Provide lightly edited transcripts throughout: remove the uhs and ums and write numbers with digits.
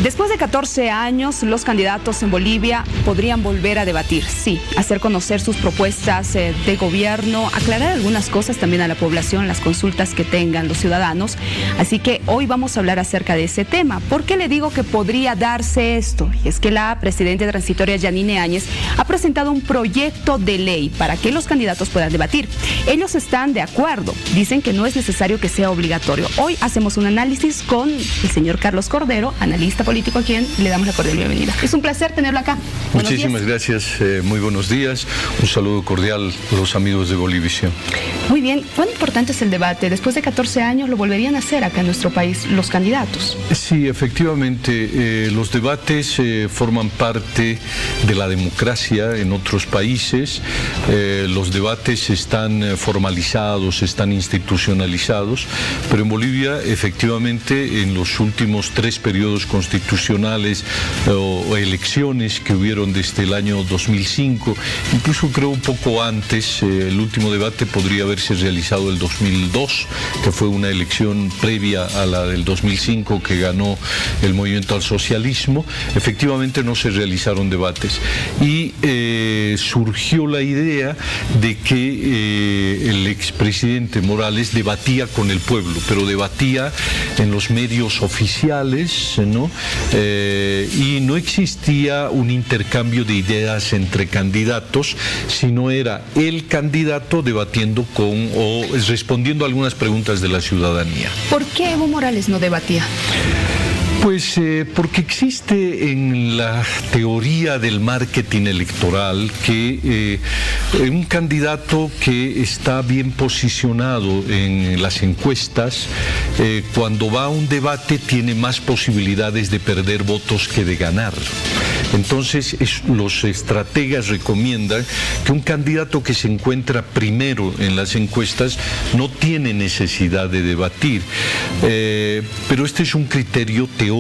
Después de 14 años, los candidatos en Bolivia podrían volver a debatir, sí, hacer conocer sus propuestas de gobierno, aclarar algunas cosas también a la población, las consultas que tengan los ciudadanos. Así que hoy vamos a hablar acerca de ese tema. ¿Por qué le digo que podría darse esto? Y es que la presidenta transitoria Yanine Áñez ha presentado un proyecto de ley para que los candidatos puedan debatir. Ellos están de acuerdo, dicen que no es necesario que sea obligatorio. Hoy hacemos un análisis con el señor Carlos Cordero, analista político, a quien le damos la cordial bienvenida. Es un placer tenerlo acá. Muchísimas gracias, muy buenos días. Un saludo cordial a los amigos de Bolivisión. Muy bien, ¿cuán importante es el debate? Después de 14 años lo volverían a hacer acá en nuestro país los candidatos. Sí, efectivamente, los debates forman parte de la democracia en otros países. Los debates están formalizados, están institucionalizados, pero en Bolivia, efectivamente, en los últimos 3 periodos constitucionales o elecciones que hubieron desde el año 2005, incluso creo un poco antes, el último debate podría haberse realizado el 2002, que fue una elección previa a la del 2005 que ganó el movimiento al socialismo. Efectivamente no se realizaron debates y surgió la idea de que el expresidente Morales debatía con el pueblo, pero debatía en los medios oficiales, ¿no? Y no existía un intercambio de ideas entre candidatos, sino era el candidato debatiendo con o respondiendo a algunas preguntas de la ciudadanía. ¿Por qué Evo Morales no debatía? Pues porque existe en la teoría del marketing electoral que un candidato que está bien posicionado en las encuestas, cuando va a un debate tiene más posibilidades de perder votos que de ganar. Entonces los estrategas recomiendan que un candidato que se encuentra primero en las encuestas no tiene necesidad de debatir, pero este es un criterio teórico.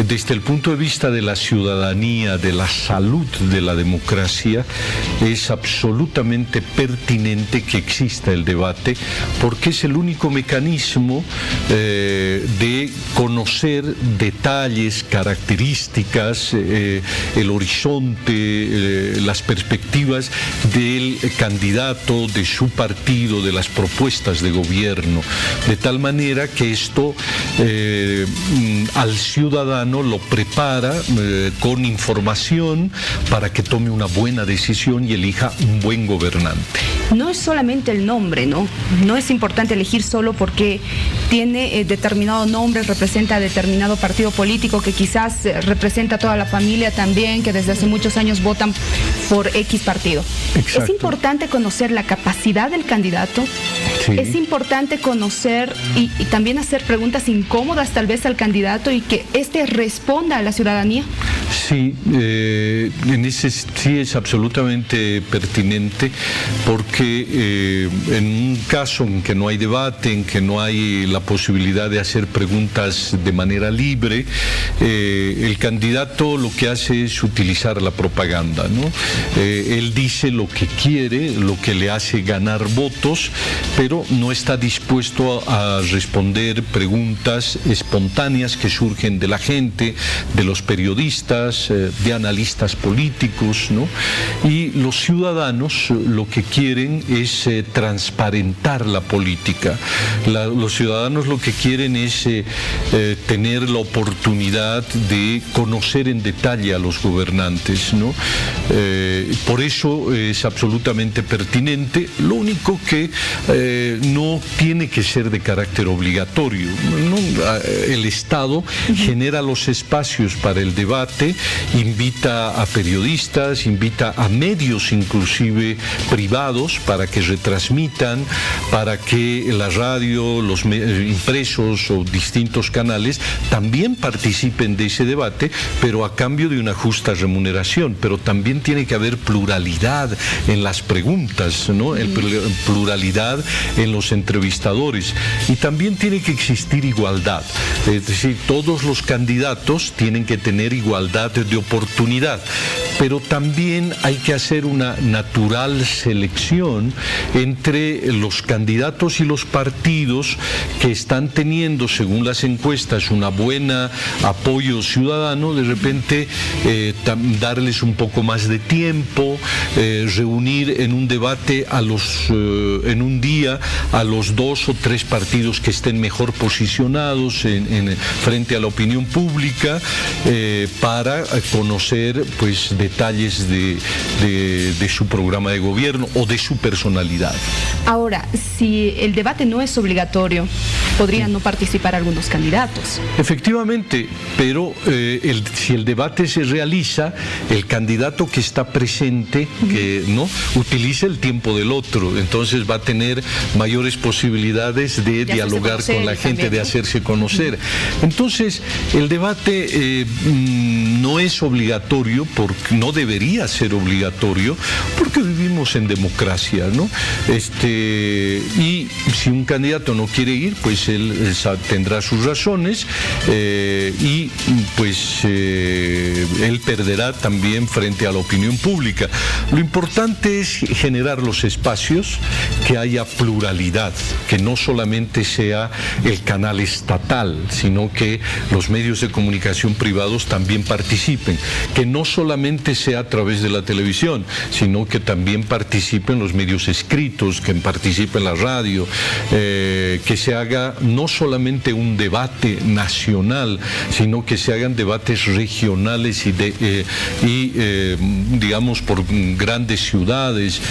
Desde el punto de vista de la ciudadanía, de la salud de la democracia, es absolutamente pertinente que exista el debate, porque es el único mecanismo de conocer detalles, características, el horizonte, las perspectivas del candidato, de su partido, de las propuestas de gobierno, de tal manera que esto al ciudadano lo prepara con información para que tome una buena decisión y elija un buen gobernante. No es solamente el nombre, ¿no? No es importante elegir solo porque tiene determinado nombre, representa determinado partido político que quizás representa a toda la familia también, que desde hace muchos años votan por X partido. Exacto. Es importante conocer la capacidad del candidato. Sí. Es importante conocer y también hacer preguntas incómodas tal vez al candidato y que éste responda a la ciudadanía. Sí, en ese sí es absolutamente pertinente, porque en un caso en que no hay debate, en que no hay la posibilidad de hacer preguntas de manera libre, el candidato lo que hace es utilizar la propaganda, ¿no? Él dice lo que quiere, lo que le hace ganar votos, pero no está dispuesto a responder preguntas espontáneas que surgen de la gente, de los periodistas, de analistas políticos, ¿no? Y los ciudadanos lo que quieren es transparentar la política. Los ciudadanos lo que quieren es tener la oportunidad de conocer en detalle a los gobernantes, ¿no? Por eso es absolutamente pertinente. Lo único que no tiene que ser de carácter obligatorio, ¿no? El Estado genera los espacios para el debate, invita a periodistas, invita a medios inclusive privados para que retransmitan, para que la radio, los impresos o distintos canales también participen de ese debate, pero a cambio de una justa remuneración. Pero también tiene que haber pluralidad en las preguntas, ¿no? Pluralidad en los entrevistadores, y también tiene que existir igualdad, es decir, todos los candidatos tienen que tener igualdad de oportunidad. pero también hay que hacer una natural selección entre los candidatos y los partidos que están teniendo, según las encuestas, una buena apoyo ciudadano. De repente darles un poco más de tiempo, reunir en un debate en un día a los 2 o 3 partidos que estén mejor posicionados frente a la opinión pública, para conocer pues detalles de su programa de gobierno o de su personalidad. Ahora, si el debate no es obligatorio, podrían no participar algunos candidatos. Efectivamente, pero si el debate se realiza, el candidato que está presente, que no utiliza el tiempo del otro, entonces va a tener mayores posibilidades de dialogar con la gente, también, ¿no?, de hacerse conocer. Entonces, el debate no es obligatorio, porque no debería ser obligatorio, porque vivimos en democracia, ¿no? Y si un candidato no quiere ir, pues él tendrá sus razones, y pues él perderá también frente a la opinión pública. Lo importante es generar los espacios, que haya pluralidad, que no solamente sea el canal estatal, sino que los medios de comunicación privados también participen, que no solamente sea a través de la televisión, sino que también participen los medios escritos, que participe la radio, que se haga no solamente un debate nacional, sino que se hagan debates regionales digamos por grandes ciudades,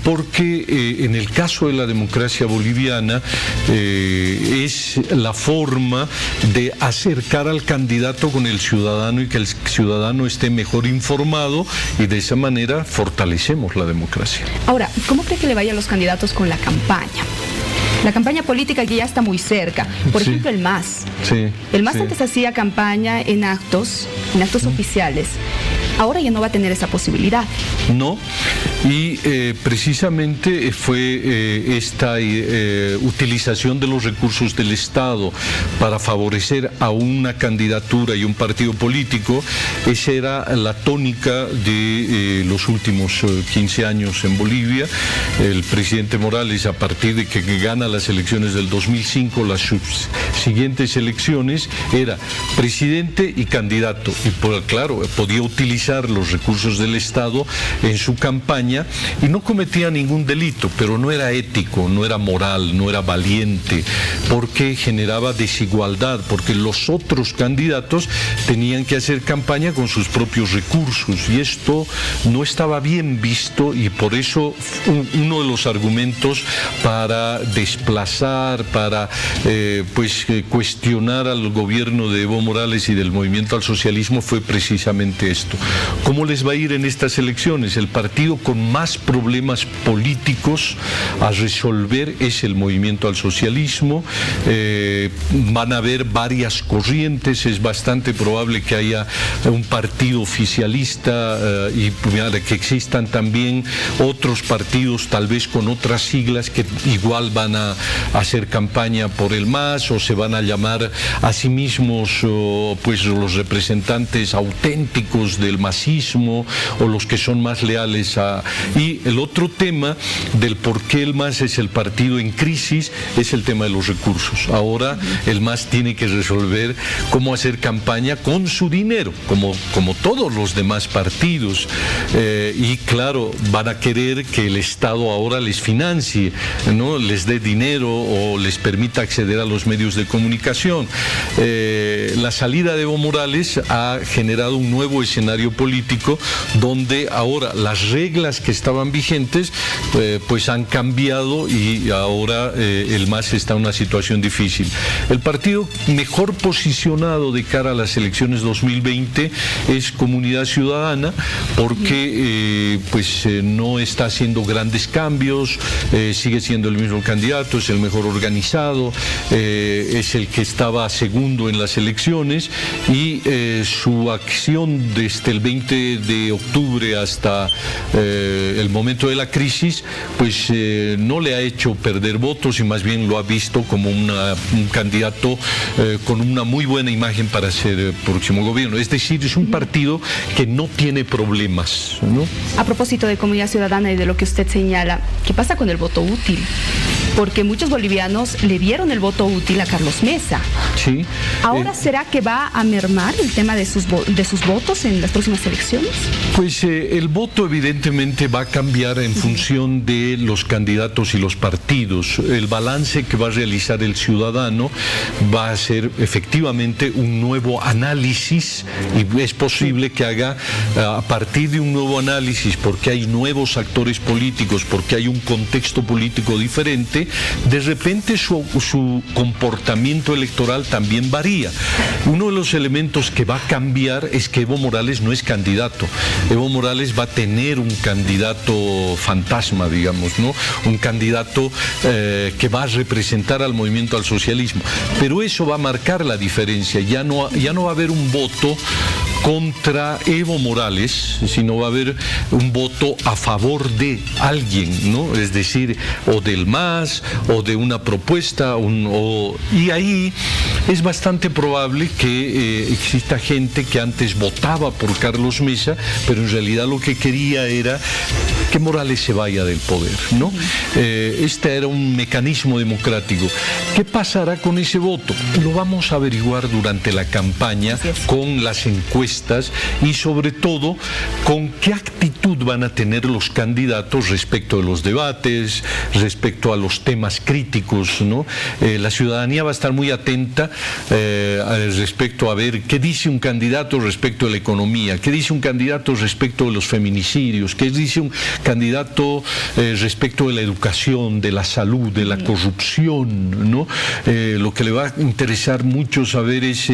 porque en el caso de la democracia boliviana es la forma de acercar al candidato con el ciudadano y que el ciudadano esté mejor informado, y de esa manera fortalecemos la democracia. Ahora, ¿cómo cree que le vaya a los candidatos con la campaña? La campaña política que ya está muy cerca. Por ejemplo, el MAS. El MAS antes hacía campaña en actos oficiales. Ahora ya no va a tener esa posibilidad. No, y precisamente fue esta utilización de los recursos del Estado para favorecer a una candidatura y un partido político. Esa era la tónica de los últimos 15 años en Bolivia. El presidente Morales, a partir de que gana las elecciones del 2005, las siguientes elecciones, era presidente y candidato, y claro, podía utilizar los recursos del Estado en su campaña y no cometía ningún delito, pero no era ético, no era moral, no era valiente, porque generaba desigualdad, porque los otros candidatos tenían que hacer campaña con sus propios recursos, y esto no estaba bien visto, y por eso uno de los argumentos para desplazar, para cuestionar al gobierno de Evo Morales y del Movimiento al Socialismo fue precisamente esto. ¿Cómo les va a ir en estas elecciones? El partido con más problemas políticos a resolver es el Movimiento al Socialismo. Van a haber varias corrientes, es bastante probable que haya un partido oficialista y que existan también otros partidos, tal vez con otras siglas, que igual van a hacer campaña por el MAS, o se van a llamar a sí mismos los representantes auténticos del masismo, o los que son más leales a... Y el otro tema del por qué el MAS es el partido en crisis es el tema de los recursos. Ahora el MAS tiene que resolver cómo hacer campaña con su dinero, como todos los demás partidos, y claro, van a querer que el Estado ahora les financie, ¿no?, les dé dinero o les permita acceder a los medios de comunicación. La salida de Evo Morales ha generado un nuevo escenario político, donde ahora las reglas que estaban vigentes pues han cambiado, y ahora el MAS está en una situación difícil. El partido mejor posicionado de cara a las elecciones 2020 es Comunidad Ciudadana, porque no está haciendo grandes cambios, sigue siendo el mismo candidato, es el mejor organizado, es el que estaba segundo en las elecciones, y su acción desde el 20 de octubre hasta el momento de la crisis, pues no le ha hecho perder votos y más bien lo ha visto como un candidato con una muy buena imagen para ser próximo gobierno. Es decir, es un partido que no tiene problemas, ¿no? A propósito de comunidad ciudadana y de lo que usted señala, ¿qué pasa con el voto útil? Porque muchos bolivianos le dieron el voto útil a Carlos Mesa. Sí. ¿Ahora será que va a mermar el tema de sus votos en las próximas elecciones? Pues el voto evidentemente va a cambiar en función de los candidatos y los partidos. El balance que va a realizar el ciudadano va a ser efectivamente un nuevo análisis, y es posible que haga a partir de un nuevo análisis, porque hay nuevos actores políticos, porque hay un contexto político diferente, de repente su comportamiento electoral también varía. Uno de los elementos que va a cambiar es que Evo Morales no es candidato. Evo Morales va a tener un candidato fantasma, digamos, ¿no? Un candidato que va a representar al movimiento al socialismo. Pero eso va a marcar la diferencia. Ya no va a haber un voto contra Evo Morales, sino va a haber un voto a favor de alguien, ¿no? Es decir, o del MAS, o de una propuesta, y ahí es bastante probable que exista gente que antes votaba por Carlos Mesa, pero en realidad lo que quería era que Morales se vaya del poder, ¿no? Este era un mecanismo democrático. ¿Qué pasará con ese voto? Lo vamos a averiguar durante la campaña con las encuestas y sobre todo con qué actitud van a tener los candidatos respecto de los debates, respecto a los temas críticos, ¿no? La ciudadanía va a estar muy atenta respecto a ver qué dice un candidato respecto de la economía, qué dice un candidato respecto de los feminicidios, qué dice un candidato respecto de la educación, de la salud, de la corrupción, ¿no? Lo que le va a interesar mucho saber es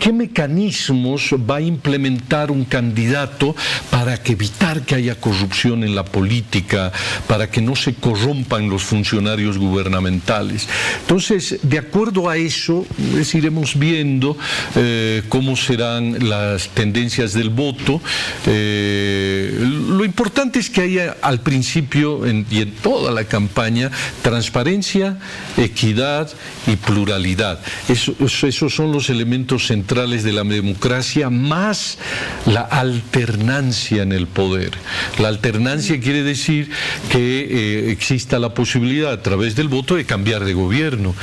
qué mecanismos va a implementar un candidato para evitar que haya corrupción en la política, para que no se corrompan los funcionarios gubernamentales. Entonces, de acuerdo a eso, iremos viendo cómo serán las tendencias del voto. Lo importante es que haya al principio y en toda la campaña transparencia, equidad y pluralidad. Esos son los elementos centrales de la democracia, más la alternancia en el poder. La alternancia quiere decir que exista la posibilidad a través del voto de cambiar de gobierno,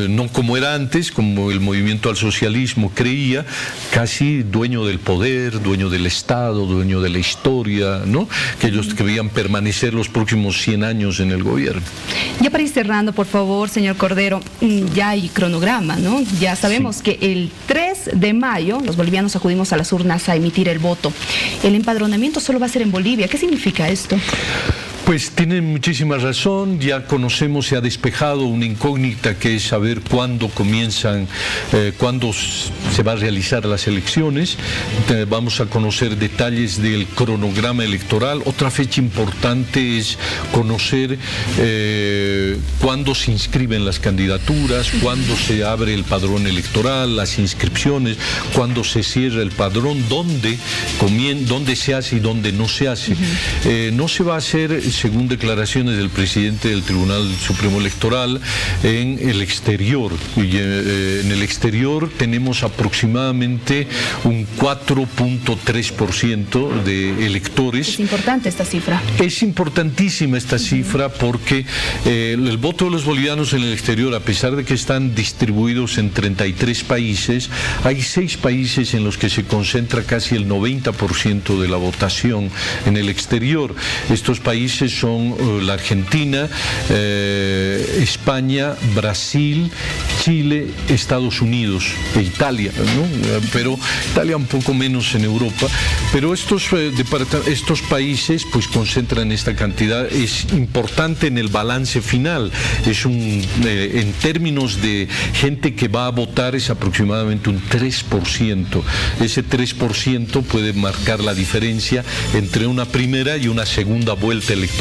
no como era antes, como el movimiento al socialismo creía, casi dueño del poder, dueño del Estado, dueño de la historia, ¿no? Que ellos querían permanecer los próximos 100 años en el gobierno. Ya para ir cerrando, por favor, señor Cordero, ya hay cronograma, ¿no? Ya sabemos que el 3 de mayo los bolivianos acudimos a las urnas a emitir el voto. El empadronamiento solo va a ser en Bolivia. ¿Qué significa esto? Pues tienen muchísima razón, ya conocemos, se ha despejado una incógnita que es saber cuándo comienzan, cuándo se va a realizar las elecciones. Vamos a conocer detalles del cronograma electoral. Otra fecha importante es conocer cuándo se inscriben las candidaturas, cuándo se abre el padrón electoral, las inscripciones, cuándo se cierra el padrón, dónde se hace y dónde no se hace. No se va a hacer, según declaraciones del presidente del Tribunal Supremo Electoral, en el exterior. Y, en el exterior tenemos aproximadamente un 4.3% de electores. Es importante esta cifra. Es importantísima esta cifra porque el voto de los bolivianos en el exterior, a pesar de que están distribuidos en 33 países, hay 6 países en los que se concentra casi el 90% de la votación en el exterior. Estos países son la Argentina, España, Brasil, Chile, Estados Unidos e Italia, ¿no? Pero Italia un poco menos en Europa, pero estos países pues concentran esta cantidad. Es importante en el balance final, en términos de gente que va a votar es aproximadamente un 3%. Ese 3% puede marcar la diferencia entre una primera y una segunda vuelta electoral.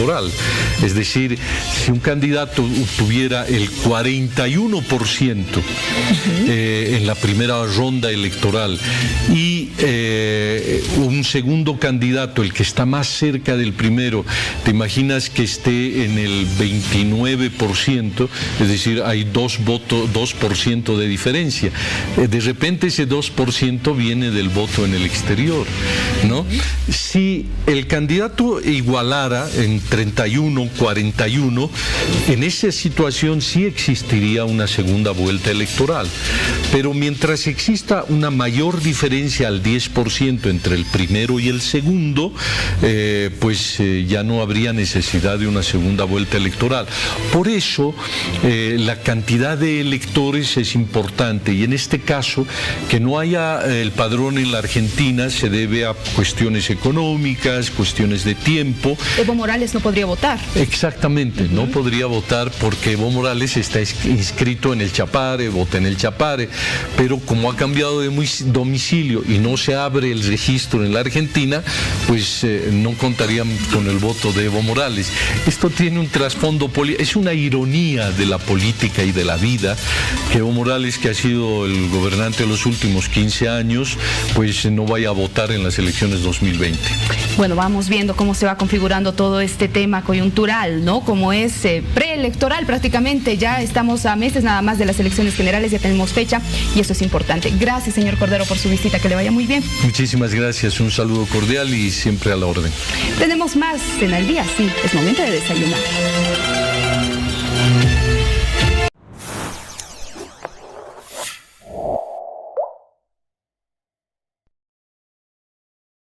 Es decir, si un candidato tuviera el 41% en la primera ronda electoral y un segundo candidato, el que está más cerca del primero, te imaginas que esté en el 29%, es decir, hay 2% de diferencia. De repente ese 2% viene del voto en el exterior, ¿no? Si el candidato igualara en 31-41, en esa situación sí existiría una segunda vuelta electoral. Pero mientras exista una mayor diferencia al 10% entre el primero y el segundo, ya no habría necesidad de una segunda vuelta electoral. Por eso la cantidad de electores es importante, y en este caso que no haya el padrón en la Argentina se debe a cuestiones económicas, cuestiones de tiempo. Evo Morales no podría votar. Exactamente, no podría votar porque Evo Morales está inscrito en el Chapare, vota en el Chapare, pero como ha cambiado de domicilio y no se abre el registro en la Argentina, pues no contarían con el voto de Evo Morales. Esto tiene un trasfondo político, es una ironía de la política y de la vida, que Evo Morales, que ha sido el gobernante de los últimos 15 años, pues no vaya a votar en las elecciones 2020. Bueno, vamos viendo cómo se va configurando todo este tema coyuntural, ¿no? Como es preelectoral prácticamente, ya estamos a meses nada más de las elecciones generales, ya tenemos fecha y eso es importante. Gracias, señor Cordero, por su visita, que le vaya muy bien. Muchísimas gracias, un saludo cordial y siempre a la orden. Tenemos más en Al Día, sí, es momento de desayunar.